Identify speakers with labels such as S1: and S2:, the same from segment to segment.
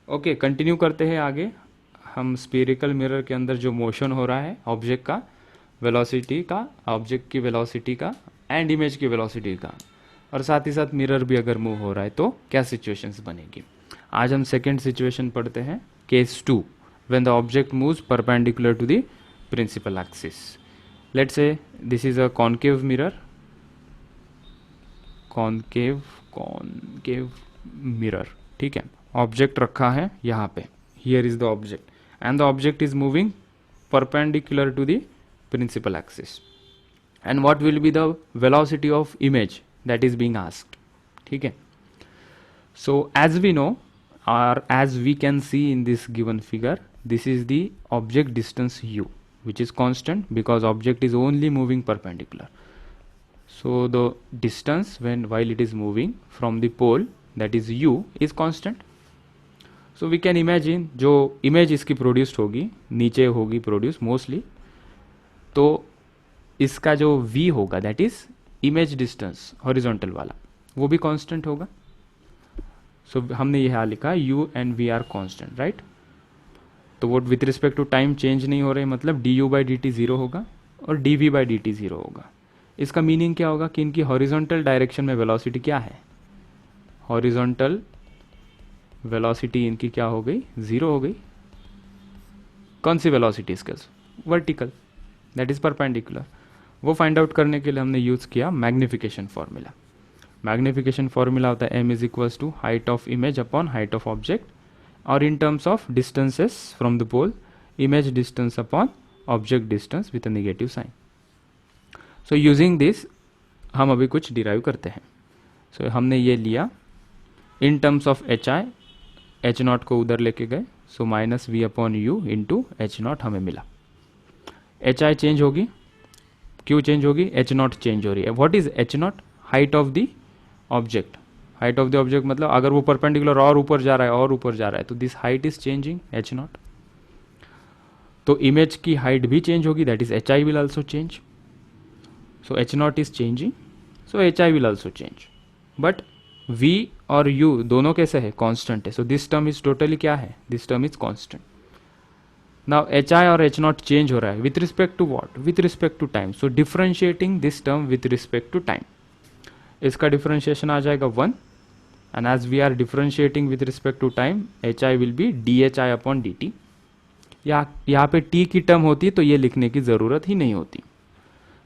S1: Okay, continue करते हैं आगे। हम स्फेरिकल मिरर के अंदर जो मोशन हो रहा है ऑब्जेक्ट का, वेलोसिटी का, ऑब्जेक्ट की वेलोसिटी का एंड इमेज की वेलोसिटी का, और साथ ही साथ मिरर भी अगर मूव हो रहा है तो क्या सिचुएशंस बनेगी। आज हम सेकेंड सिचुएशन पढ़ते हैं, case 2, when the object moves perpendicular to the principal axis. Let's say this is a concave mirror, concave mirror, ठीक है। ऑब्जेक्ट रखा है यहाँ पे, here is the object and the object is moving perpendicular to the principal axis, and what will be the velocity of image that is being asked, ठीक है। So as we know or as we can see in this given figure, this is the object distance u, which is constant because object is only moving perpendicular. So the distance while it is moving from the pole, that is u, is constant. So we can imagine जो image इसकी produced होगी, नीचे होगी produced mostly, तो इसका जो v होगा that is image distance horizontal वाला, वो भी constant होगा. सो हमने यहाँ लिखा u and v are constant, right. तो वो with respect to time change नहीं हो रहे, मतलब du by D T zero होगा और dv by D T zero होगा. इसका मीनिंग क्या होगा कि इनकी हॉरिजॉन्टल डायरेक्शन में वेलोसिटी क्या है, हॉरिजॉन्टल वेलोसिटी इनकी क्या हो गई, ज़ीरो हो गई. कौन सी वेलोसिटी इसके, वर्टिकल, दैट इज़ परपेंडिकुलर. वो फाइंड आउट करने के लिए हमने यूज़ किया मैग्निफिकेशन फार्मूला. मैग्निफिकेशन फार्मूला होता है m is equals to height of image upon height of object, or in terms of distances from the pole, image distance upon object distance with a negative sign. So using this हम अभी कुछ derive करते हैं. सो हमने ये लिया in terms of H I, H naught को उधर लेके गए, so minus V upon U into H naught हमें मिला. एच आई चेंज होगी, क्यों चेंज होगी, एच नॉट चेंज हो रही है. What is H not, height of the object. Height of the object मतलब अगर वो परपेंडिकुलर और ऊपर जा रहा है और ऊपर जा रहा है तो this height is changing, H naught. तो इमेज की हाइट भी चेंज होगी, that is H I will also change. So H naught is changing, so H I will also change. But V और यू दोनों कैसे है, कॉन्स्टेंट है. So this term is totally क्या है, this term is constant. Now H I और H naught change हो रहा है with respect to what, with respect to time. So differentiating this term with respect to time, इसका differentiation आ जाएगा 1, and as we are differentiating with respect to time, H I will be D H I upon D T. यहाँ पे T की term होती तो ये लिखने की ज़रूरत ही नहीं होती.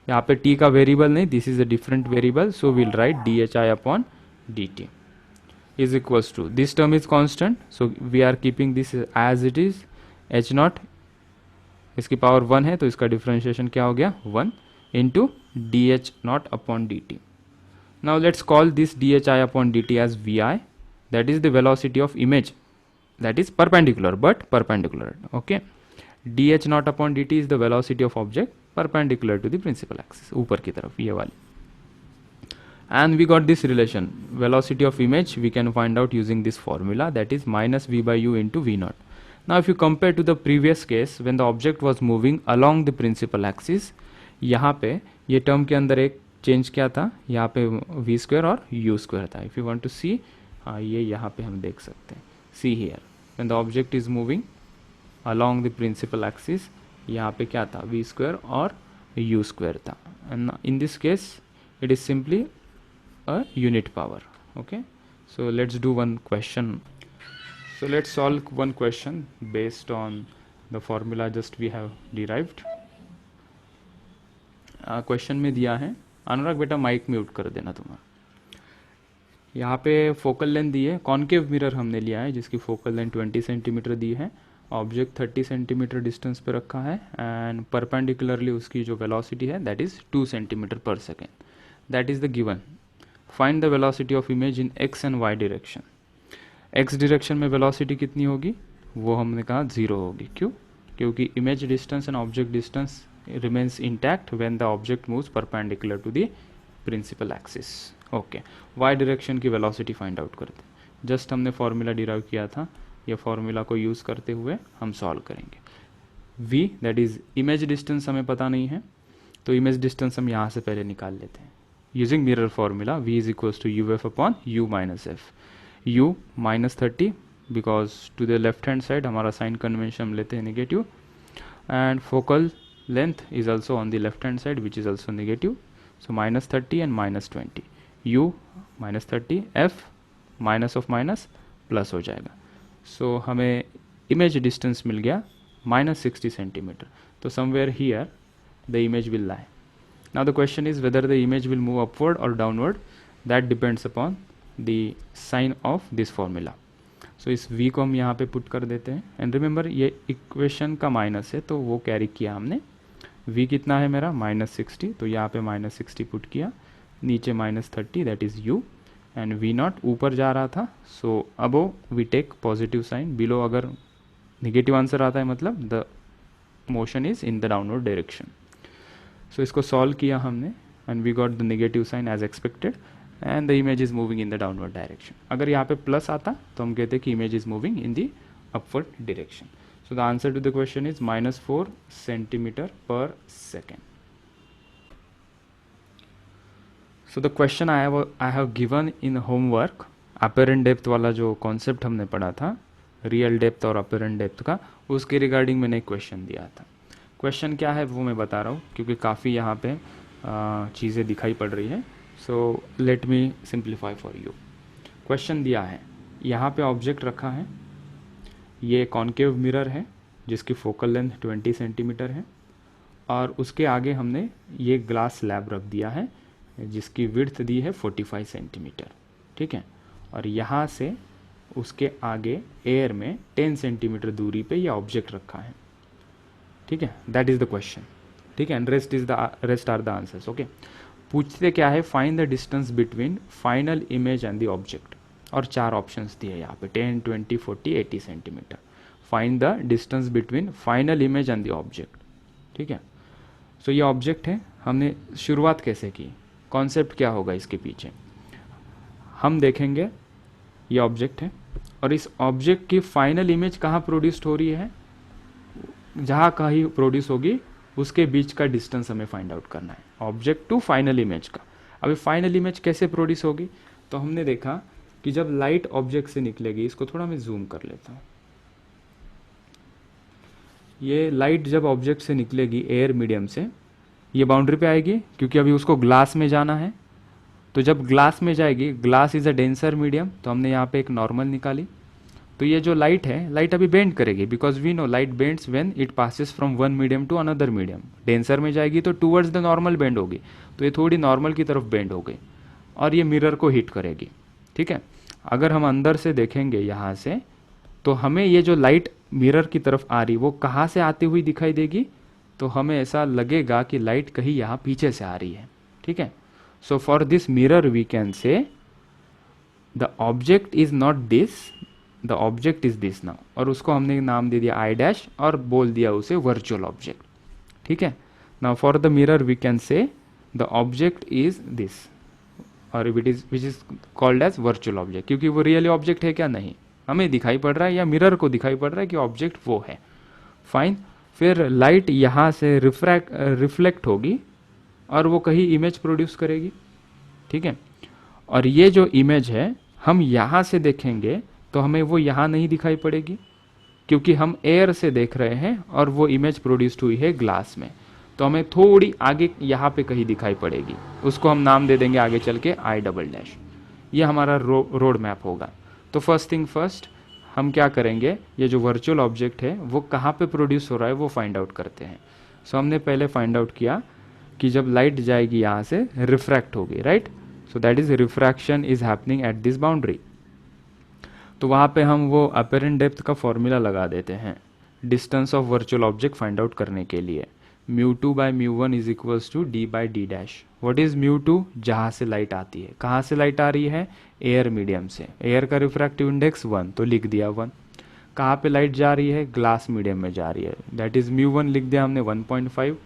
S1: यहाँ पे टी का वेरिएबल नहीं, this is a different variable, so will write D H I upon D T is equals to, this term is constant, so we are keeping this as it is. H naught इसकी power 1 है तो इसका differentiation क्या हो गया, 1 into D H naught upon D T. Now let's call this dhi upon dt as vi, that is the velocity of image, that is perpendicular, but perpendicular, okay. dh naught upon dt is the velocity of object perpendicular to the principal axis, ऊपर की तरफ ये वाली. And we got this relation, velocity of image we can find out using this formula, that is minus v by u into v naught. Now if you compare to the previous case when the object was moving along the principal axis, यहाँ पे ये term के अंदर एक change क्या था, यहाँ पे वी स्क्वायर और यू स्क्वायर था. If you want to see, हाँ ये यहाँ पे हम देख सकते हैं. See here when the object is moving along the principal axis, यहाँ पे क्या था, वी स्क्वायर और यू स्क्वायर था. And in this case it is simply a unit power, okay. So let's do one question. So let's solve one question based on the formula just we have derived. Question में दिया है, अनुराग बेटा mic mute कर देना तुम्हारा. यहाँ पे focal length दी है, कॉनकेव मिरर हमने लिया है जिसकी फोकल लेंथ 20 सेंटीमीटर दी है, ऑब्जेक्ट 30 सेंटीमीटर डिस्टेंस पे रखा है, एंड परपेंडिकुलरली उसकी जो वेलोसिटी है that is 2 centimetre per second. That is the given. Find the velocity of image in X and Y direction. X direction में वेलोसिटी कितनी होगी, वो हमने कहा 0 होगी. क्यों, क्योंकि image distance and object distance remains intact when the object moves perpendicular to the principal axis. Okay, y direction की velocity find out करते हैं. जस्ट हमने फॉर्मूला डिराइव किया था, ये फॉर्मूला को यूज़ करते हुए हम सॉल्व करेंगे. v that is image distance हमें पता नहीं है, तो इमेज डिस्टेंस हम यहाँ से पहले निकाल लेते हैं using mirror formula. v is equals to U F upon U minus F. U -30 because to the left hand side हमारा साइन कन्वेंशन हम लेते हैं negative, and focal length is also on the left hand side which is also negative. So -30 and -20, u -30, f minus of minus plus हो जाएगा. सो हमें image distance मिल गया -60 centimetre. तो somewhere here the image will lie. Now the question is whether the image will move upward or downward. That depends upon the sign of this formula. So इस v को हम यहाँ पे put कर देते हैं. एंड रिमेंबर ये equation का माइनस है तो वो कैरी किया हमने. v कितना है मेरा -60, तो यहाँ पे -60 पुट किया, नीचे -30 that is u, and v not ऊपर जा रहा था. So above we take positive sign, below अगर नेगेटिव आंसर आता है मतलब the motion is in the downward direction. So इसको सॉल्व किया हमने and we got the negative sign as expected and the image is moving in the downward direction. अगर यहाँ पे प्लस आता तो हम कहते कि image is moving in the upward direction. So the answer to the question is -4 centimetre per second. So the question I have given in homework, apparent depth वाला जो कॉन्सेप्ट हमने पढ़ा था रियल डेप्थ और अपेरेंट डेप्थ का, उसके regarding मैंने एक क्वेश्चन दिया था. क्वेश्चन क्या है वो मैं बता रहा हूँ क्योंकि काफ़ी यहाँ पे चीज़ें दिखाई पड़ रही है. So let me simplify for you. Question दिया है, यहाँ पे ऑब्जेक्ट रखा है, ये कॉन्केव मिरर है जिसकी फोकल लेंथ 20 सेंटीमीटर है, और उसके आगे हमने ये ग्लास स्लैब रख दिया है जिसकी विड्थ दी है 45 सेंटीमीटर. ठीक है, और यहाँ से उसके आगे एयर में 10 सेंटीमीटर दूरी पे ये ऑब्जेक्ट रखा है. ठीक है, दैट इज द क्वेश्चन. ठीक है, and rest are the answers. Okay, पूछते क्या है, find the distance between final image and the object. और 4 ऑप्शंस दिए यहाँ पे 10, 20, 40, 80 centimetre. Find the distance between final image and the object. ठीक है, सो ये ऑब्जेक्ट है. हमने शुरुआत कैसे की, कॉन्सेप्ट क्या होगा इसके पीछे, हम देखेंगे. ये ऑब्जेक्ट है और इस ऑब्जेक्ट की फाइनल इमेज कहाँ प्रोड्यूस्ड हो रही है, जहाँ कहीं प्रोड्यूस होगी उसके बीच का डिस्टेंस हमें फाइंड आउट करना है, ऑब्जेक्ट टू फाइनल इमेज का. अभी फाइनल इमेज कैसे प्रोड्यूस होगी, तो हमने देखा कि जब लाइट ऑब्जेक्ट से निकलेगी, इसको थोड़ा मैं जूम कर लेता हूँ. ये लाइट जब ऑब्जेक्ट से निकलेगी एयर मीडियम से, ये बाउंड्री पे आएगी क्योंकि अभी उसको ग्लास में जाना है. तो जब ग्लास में जाएगी, glass is a denser medium, तो हमने यहाँ पे एक नॉर्मल निकाली. तो ये जो लाइट है, लाइट अभी बेंड करेगी because we know light bends when it passes from one medium to another medium. Denser में जाएगी तो टूवर्ड्स द नॉर्मल बेंड होगी, तो ये थोड़ी नॉर्मल की तरफ बेंड हो गई और ये मिरर को हिट करेगी. ठीक है, अगर हम अंदर से देखेंगे यहाँ से, तो हमें ये जो लाइट मिरर की तरफ आ रही वो कहाँ से आती हुई दिखाई देगी, तो हमें ऐसा लगेगा कि लाइट कहीं यहाँ पीछे से आ रही है. ठीक है, so for this mirror we can say the object is not this, the object is this now. और उसको हमने नाम दे दिया आई डैश और बोल दिया उसे वर्चुअल ऑब्जेक्ट. ठीक है, now for the mirror we can say the object is this, or which is called as virtual object, क्योंकि वो रियली ऑब्जेक्ट है क्या, नहीं, हमें दिखाई पड़ रहा है या मिरर को दिखाई पड़ रहा है कि ऑब्जेक्ट वो है. फाइन, फिर लाइट यहाँ से रिफ्लेक्ट होगी और वो कहीं इमेज प्रोड्यूस करेगी. ठीक है, और ये जो इमेज है हम यहाँ से देखेंगे तो हमें वो यहाँ नहीं दिखाई पड़ेगी क्योंकि हम एयर से देख रहे हैं और वो इमेज प्रोड्यूस्ड हुई है ग्लास में. तो हमें थोड़ी आगे यहाँ पे कहीं दिखाई पड़ेगी, उसको हम नाम दे देंगे आगे चल के आई डबल डैश. ये हमारा रोड मैप होगा. तो फर्स्ट थिंग फर्स्ट हम क्या करेंगे, ये जो वर्चुअल ऑब्जेक्ट है वो कहाँ पे प्रोड्यूस हो रहा है वो फाइंड आउट करते हैं. सो हमने पहले फाइंड आउट किया कि जब लाइट जाएगी यहाँ से रिफ्रैक्ट होगी, right. So that is refraction is happening at this boundary. तो वहाँ पे हम वो अपेरेंट डेप्थ का फॉर्मूला लगा देते हैं distance of virtual object find out करने के लिए. μ2 by μ1 is equals to d by D dash. What is μ2, जहाँ से लाइट आती है, कहाँ से लाइट आ रही है, एयर मीडियम से, एयर का रिफ्रैक्टिव इंडेक्स 1, तो लिख दिया 1. कहाँ पे लाइट जा रही है, ग्लास मीडियम में जा रही है, दैट इज μ1 लिख दिया हमने 1.5,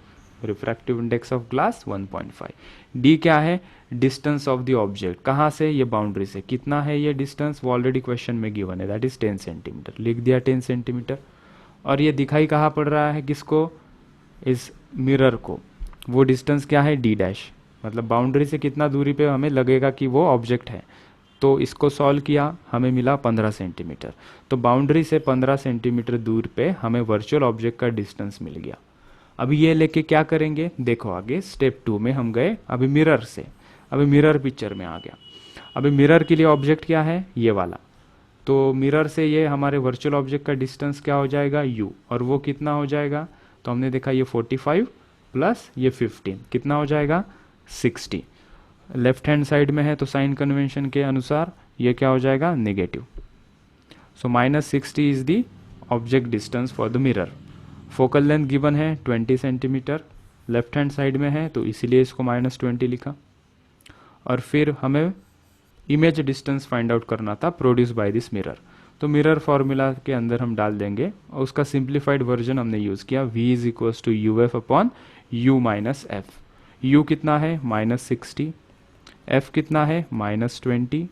S1: refractive index of glass 1.5. D क्या है, डिस्टेंस ऑफ द ऑब्जेक्ट, कहाँ से, ये बाउंड्री से, कितना है ये डिस्टेंस, वो ऑलरेडी क्वेश्चन में गिवन है, दैट इज 10 सेंटीमीटर, लिख दिया 10 सेंटीमीटर. और ये दिखाई कहाँ पड़ रहा है, किसको, इस मिरर को, वो डिस्टेंस क्या है, डी डैश, मतलब बाउंड्री से कितना दूरी पे हमें लगेगा कि वो ऑब्जेक्ट है. तो इसको सॉल्व किया, हमें मिला 15 सेंटीमीटर। तो बाउंड्री से 15 सेंटीमीटर दूर पे हमें वर्चुअल ऑब्जेक्ट का डिस्टेंस मिल गया। अभी ये लेके क्या करेंगे, देखो आगे स्टेप 2 में हम गए अभी मिरर से, अभी मिरर पिक्चर में आ गया। अभी मिरर के लिए ऑब्जेक्ट क्या है, ये वाला। तो मिरर से ये हमारे वर्चुअल ऑब्जेक्ट का डिस्टेंस क्या हो जाएगा, u, और वो कितना हो जाएगा, तो हमने देखा ये 45 प्लस ये 15 कितना हो जाएगा, 60। लेफ्ट हैंड साइड में है तो साइन कन्वेंशन के अनुसार ये क्या हो जाएगा, negative. So -60 is the object distance for the mirror. Focal length given है 20 सेंटीमीटर, लेफ्ट हैंड साइड में है तो इसीलिए इसको -20 लिखा। और फिर हमें इमेज डिस्टेंस फाइंड आउट करना था प्रोड्यूस बाय दिस मिरर। तो मिरर फॉर्मूला के अंदर हम डाल देंगे और उसका सिंप्लीफाइड वर्जन हमने यूज़ किया, v is equals to U F upon U minus F. u कितना है -60, f कितना है -20,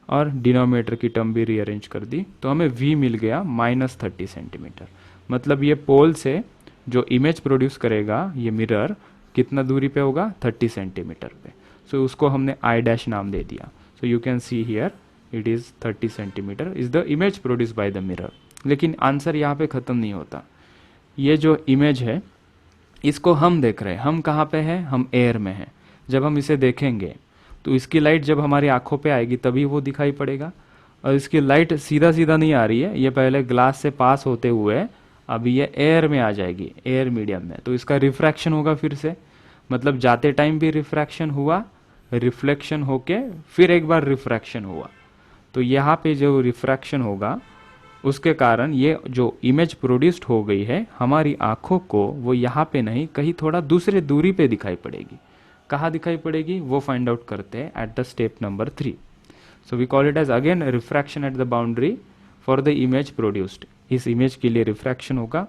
S1: और डिनोमिनेटर की टर्म भी रीअरेंज कर दी तो हमें v मिल गया -30 सेंटीमीटर। मतलब ये पोल से जो इमेज प्रोड्यूस करेगा ये मिरर कितना दूरी पे होगा, 30 सेंटीमीटर पे। सो उसको हमने आई डैश नाम दे दिया। So you can see here it is 30 centimetre is the image produce by the mirror. लेकिन आंसर यहाँ पे ख़त्म नहीं होता। ये जो इमेज है इसको हम देख रहे हैं, हम कहाँ पे हैं, हम एयर में हैं। जब हम इसे देखेंगे तो इसकी लाइट जब हमारी आंखों पे आएगी तभी वो दिखाई पड़ेगा। और इसकी लाइट सीधा सीधा नहीं आ रही है, ये पहले ग्लास से पास होते हुए अभी ये एयर में आ जाएगी, एयर मीडियम में, तो इसका रिफ्रैक्शन होगा फिर से। मतलब जाते टाइम भी रिफ्रैक्शन हुआ, रिफ्लेक्शन होके फिर एक बार रिफ्रैक्शन हुआ। तो यहाँ पे जो रिफ्रैक्शन होगा उसके कारण ये जो इमेज प्रोड्यूस्ड हो गई है हमारी आंखों को, वो यहाँ पे नहीं कहीं थोड़ा दूसरे दूरी पे दिखाई पड़ेगी। कहाँ दिखाई पड़ेगी वो फाइंड आउट करते हैं at the step number 3। So we call it as again refraction at the boundary for the image produced. इस इमेज के लिए रिफ्रैक्शन होगा,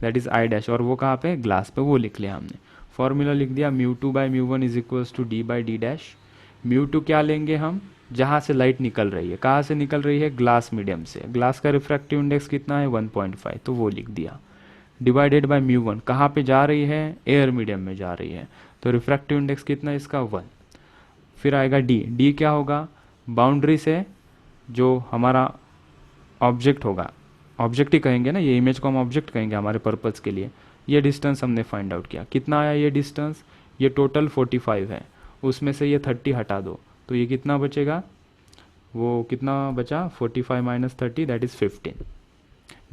S1: दैट इज आई डैश, और वो कहाँ पे, ग्लास पे, वो लिख लिया हमने। फॉर्मूला लिख दिया, μ2 by μ1 is equals to d by D dash. μ2 क्या लेंगे हम, जहाँ से लाइट निकल रही है, कहाँ से निकल रही है, ग्लास मीडियम से। ग्लास का रिफ्रैक्टिव इंडेक्स कितना है, 1.5, तो वो लिख दिया। डिवाइडेड बाई μ1, कहाँ पे जा रही है, एयर मीडियम में जा रही है, तो रिफ्रैक्टिव इंडेक्स कितना है इसका, 1। फिर आएगा d क्या होगा, बाउंड्री से जो हमारा ऑब्जेक्ट होगा, ऑब्जेक्ट ही कहेंगे ना, ये इमेज को हम ऑब्जेक्ट कहेंगे हमारे पर्पस के लिए। ये डिस्टेंस हमने फाइंड आउट किया, कितना आया ये डिस्टेंस, ये टोटल 45 है, उसमें से ये 30 हटा दो तो ये कितना बचेगा, वो कितना बचा, 45 minus 30 that is 15।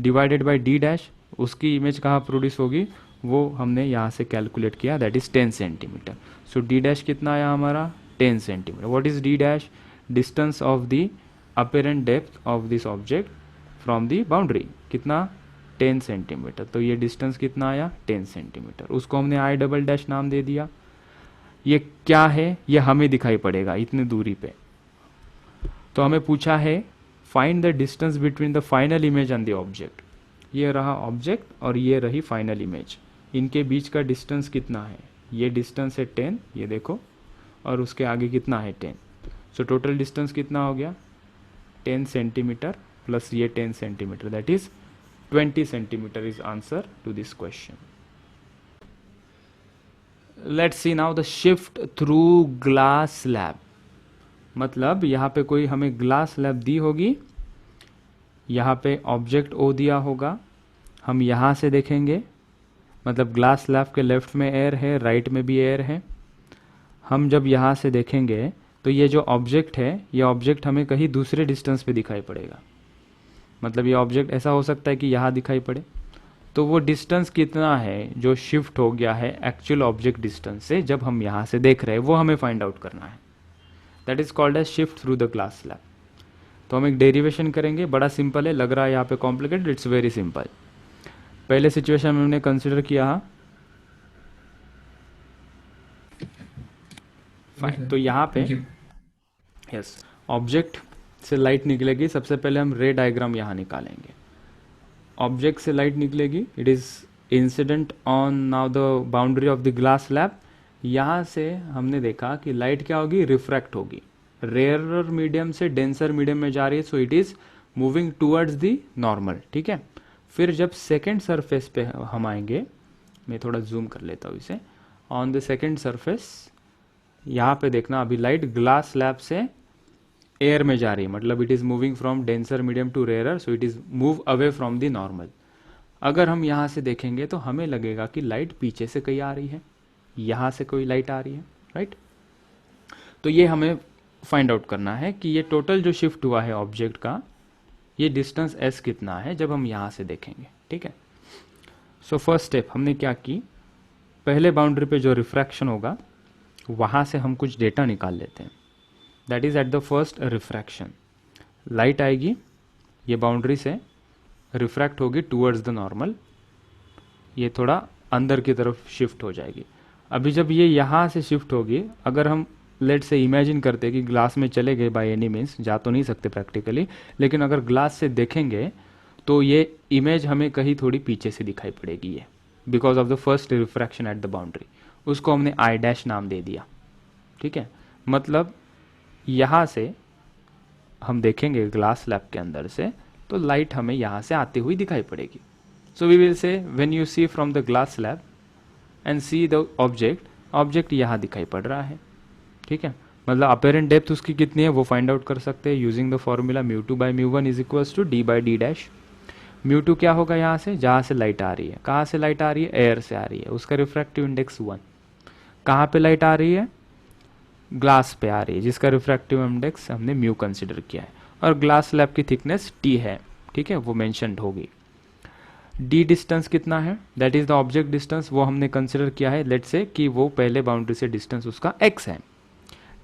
S1: Divided by D dash, उसकी इमेज कहाँ प्रोड्यूस होगी वो हमने यहाँ से कैलकुलेट किया, that is 10 centimetre. So D dash कितना आया हमारा, 10 centimetre. What is D dash, distance of the apparent depth of this object from the boundary, कितना, 10 सेंटीमीटर। तो ये डिस्टेंस कितना आया, 10 सेंटीमीटर। उसको हमने आई डबल डैश नाम दे दिया। ये क्या है, ये हमें दिखाई पड़ेगा इतनी दूरी पे। तो हमें पूछा है find the distance between the final image and the object. ये रहा ऑब्जेक्ट और ये रही फाइनल इमेज, इनके बीच का डिस्टेंस कितना है, ये डिस्टेंस है 10, ये देखो, और उसके आगे कितना है 10। सो टोटल डिस्टेंस कितना हो गया, 10 सेंटीमीटर प्लस ये 10 centimetre, that is 20 centimetre is answer to this question. Let's see now the shift through glass slab. मतलब यहाँ पे कोई हमें ग्लास स्लैब दी होगी, यहाँ पे ऑब्जेक्ट ओ दिया होगा, हम यहाँ से देखेंगे, मतलब ग्लास स्लैब के लेफ्ट में एयर है, राइट में भी एयर है। हम जब यहाँ से देखेंगे तो ये जो ऑब्जेक्ट है, ये ऑब्जेक्ट हमें कहीं दूसरे डिस्टेंस पे दिखाई पड़ेगा। मतलब ये ऑब्जेक्ट ऐसा हो सकता है कि यहाँ दिखाई पड़े, तो वो डिस्टेंस कितना है जो शिफ्ट हो गया है एक्चुअल ऑब्जेक्ट डिस्टेंस से जब हम यहाँ से देख रहे हैं, वो हमें फाइंड आउट करना है। That is called as shift through the glass slab. तो हम एक डेरिवेशन करेंगे, बड़ा सिंपल है, लग रहा है यहाँ पे कॉम्प्लिकेटेड, इट्स वेरी सिंपल। पहले सिचुएशन में हमने कंसिडर किया, फाइन। तो यहाँ पे यस, ऑब्जेक्ट से लाइट निकलेगी, सबसे पहले हम रे डायग्राम यहाँ निकालेंगे। ऑब्जेक्ट से लाइट निकलेगी, it is incident on now the boundary of the glass slab. यहाँ से हमने देखा कि लाइट क्या होगी, रिफ्रैक्ट होगी, रेयरर मीडियम से डेंसर मीडियम में जा रही है, so it is moving towards the normal, ठीक है। फिर जब सेकेंड सरफेस पे हम आएंगे, मैं थोड़ा जूम कर लेता हूँ इसे, ऑन द सेकेंड सरफेस यहाँ पे देखना, अभी लाइट ग्लास स्लैब से एयर में जा रही है, मतलब it is moving from denser medium to rarer, so it is move away from the normal. अगर हम यहाँ से देखेंगे तो हमें लगेगा कि लाइट पीछे से कहीं आ रही है, यहाँ से कोई लाइट आ रही है, राइट। तो ये हमें फाइंड आउट करना है कि ये टोटल जो शिफ्ट हुआ है ऑब्जेक्ट का, ये डिस्टेंस s कितना है जब हम यहाँ से देखेंगे, ठीक है। सो फर्स्ट स्टेप हमने क्या की, पहले बाउंड्री पे जो रिफ्रैक्शन होगा वहाँ से हम कुछ डेटा निकाल लेते हैं। That is at the first refraction, light आएगी, ये बाउंड्री से रिफ्रैक्ट होगी टूवर्ड्स द नॉर्मल, ये थोड़ा अंदर की तरफ शिफ्ट हो जाएगी। अभी जब ये यहाँ से शिफ्ट होगी, अगर हम लेट से इमेजिन करते हैं कि ग्लास में चले गए, बाय एनी मीन्स जा तो नहीं सकते प्रैक्टिकली, लेकिन अगर ग्लास से देखेंगे तो ये इमेज हमें कहीं थोड़ी पीछे से दिखाई पड़ेगी, ये because of the first refraction at the boundary. उसको हमने आई डैश नाम दे दिया, ठीक है। मतलब यहाँ से हम देखेंगे ग्लास स्लैब के अंदर से, तो लाइट हमें यहाँ से आती हुई दिखाई पड़ेगी। So we will say when you see from the glass slab and see the object यहाँ दिखाई पड़ रहा है, ठीक है। मतलब अपेरेंट डेप्थ उसकी कितनी है वो फाइंड आउट कर सकते हैं using the formula μ2 by μ1 is equals to d by D dash. μ2 क्या होगा, यहाँ से जहाँ से लाइट आ रही है, कहाँ से लाइट आ रही है, एयर से आ रही है, उसका रिफ्रैक्टिव इंडेक्स 1। कहाँ पे लाइट आ रही है, ग्लास पे आ रही है, जिसका रिफ्रैक्टिव इंडेक्स हमने म्यू कंसिडर किया है, और ग्लास स्लैब की थिकनेस t है, ठीक है, वो मेंशनड होगी। d डिस्टेंस कितना है, that is the object distance, वो हमने कंसिडर किया है, लेट से कि वो पहले बाउंड्री से डिस्टेंस उसका x है,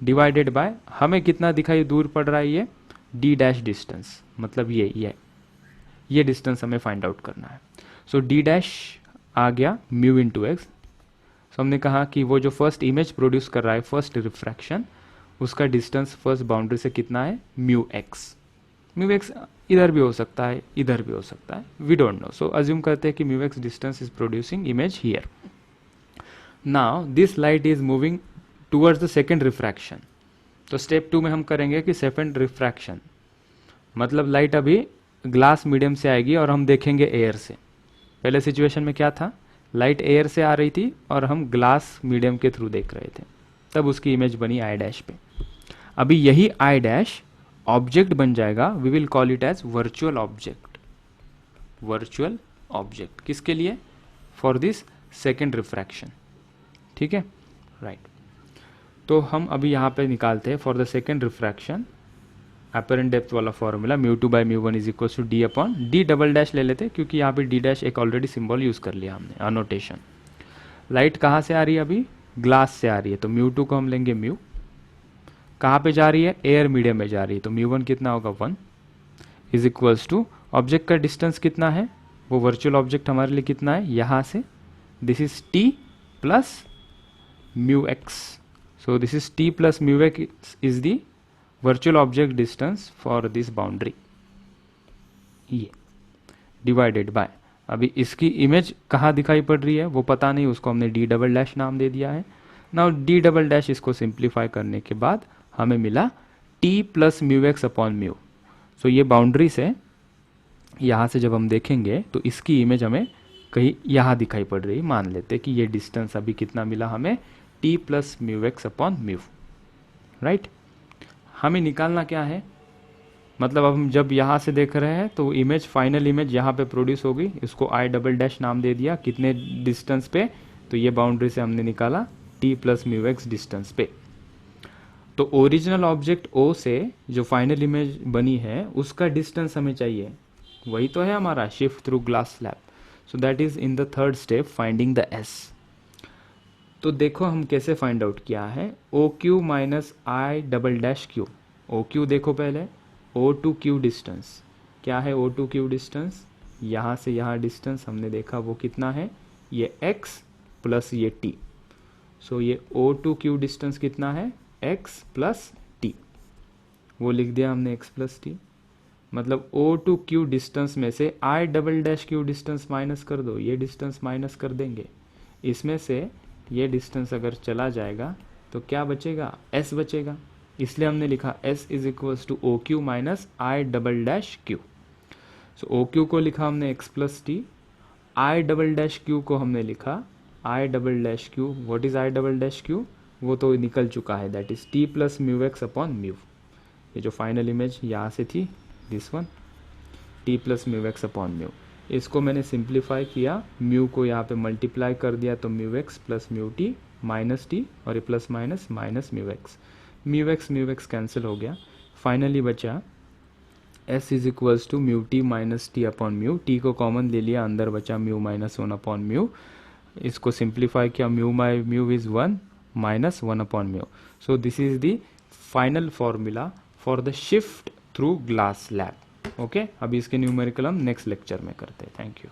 S1: डिवाइडेड बाय हमें कितना दिखाई दूर पड़ रहा है, ये d डैश डिस्टेंस, मतलब ये डिस्टेंस हमें फाइंड आउट करना है। सो d डैश आ गया म्यू इंटू एक्स। सो हमने कहा कि वो जो फर्स्ट इमेज प्रोड्यूस कर रहा है, फर्स्ट रिफ्रैक्शन, उसका डिस्टेंस फर्स्ट बाउंड्री से कितना है, म्यू एक्स। म्यू एक्स इधर भी हो सकता है, इधर भी हो सकता है, we don't know. So assume करते हैं कि mu X distance is producing image here. Now this light is moving towards the second refraction. तो स्टेप 2 में हम करेंगे कि सेकेंड रिफ्रैक्शन, मतलब लाइट अभी ग्लास मीडियम से आएगी और हम देखेंगे एयर से। पहले सिचुएशन में क्या था, लाइट एयर से आ रही थी और हम ग्लास मीडियम के थ्रू देख रहे थे, तब उसकी इमेज बनी आई डैश पे। अभी यही आई डैश ऑब्जेक्ट बन जाएगा, we will call it as virtual object. Virtual object किसके लिए, फॉर दिस सेकेंड रिफ्रैक्शन, ठीक है, राइट। तो हम अभी यहाँ पे निकालते हैं for the second refraction apparent depth वाला formula μ2 by μ1 is equal to d upon d double dash ले लेते हैं, क्योंकि यहाँ पे d डैश एक ऑलरेडी सिंबल यूज़ कर लिया हमने, अनोटेशन। लाइट कहाँ से आ रही है, अभी ग्लास से आ रही है, तो μ2 को हम लेंगे म्यू। कहाँ पे जा रही है, एयर मीडियम में जा रही है, तो μ1 कितना होगा 1 इज इक्वल्स टू ऑब्जेक्ट का डिस्टेंस कितना है, वो वर्चुअल ऑब्जेक्ट हमारे लिए कितना है, यहाँ से this is t plus mu x. So this is t plus mu x is the virtual object distance for this boundary, ये divided by, अभी इसकी इमेज कहाँ दिखाई पड़ रही है वो पता नहीं, उसको हमने d डबल डैश नाम दे दिया है। नाउ d डबल डैश इसको सिंप्लीफाई करने के बाद हमें मिला t plus mu x upon mu. So ये बाउंड्री से यहाँ से जब हम देखेंगे तो इसकी इमेज हमें कहीं यहाँ दिखाई पड़ रही है, मान लेते कि ये डिस्टेंस अभी कितना मिला हमें, t plus mu x upon mu, right. हमें निकालना क्या है, मतलब अब हम जब यहाँ से देख रहे हैं तो इमेज, फाइनल इमेज यहाँ पे प्रोड्यूस होगी, इसको आई डबल डैश नाम दे दिया, कितने डिस्टेंस पे, तो ये बाउंड्री से हमने निकाला t plus mu X distance पे। तो ओरिजिनल ऑब्जेक्ट O से जो फाइनल इमेज बनी है उसका डिस्टेंस हमें चाहिए, वही तो है हमारा shift through glass slab. So that is in the third step, finding the s। तो देखो हम कैसे फाइंड आउट किया है, O Q minus I double dash Q. O Q देखो पहले, ओ टू क्यू डिस्टेंस क्या है, ओ टू क्यू डिस्टेंस यहाँ से यहाँ डिस्टेंस हमने देखा वो कितना है, ये x प्लस ये t। सो ये ओ टू क्यू डिस्टेंस कितना है, x प्लस t, वो लिख दिया हमने x प्लस t। मतलब ओ टू क्यू डिस्टेंस में से आई double dash Q distance minus कर दो, ये डिस्टेंस माइनस कर देंगे, इसमें से ये डिस्टेंस अगर चला जाएगा तो क्या बचेगा, s बचेगा, इसलिए हमने लिखा s is equals to O Q minus I double dash Q. So O Q को लिखा हमने x plus t, I double dash Q को हमने लिखा I double dash Q. What is I double dash Q, वो तो निकल चुका है, that is t plus mu x upon mu. ये जो फाइनल इमेज यहाँ से थी, this one, t plus mu x upon mu, इसको मैंने सिंप्लीफाई किया, म्यू को यहाँ पे मल्टीप्लाई कर दिया तो mu x plus mu t minus t, और ये plus minus minus mu x cancel हो गया, फाइनली बचा s is equals to mu t minus t upon mu, t को कॉमन ले लिया, अंदर बचा mu minus one upon mu, इसको सिंप्लीफाई किया, mu is one minus one upon mu. So this is the final formula for the shift through glass slab. Okay, अभी इसके numerical हम नेक्स्ट लेक्चर में करते हैं. Thank you.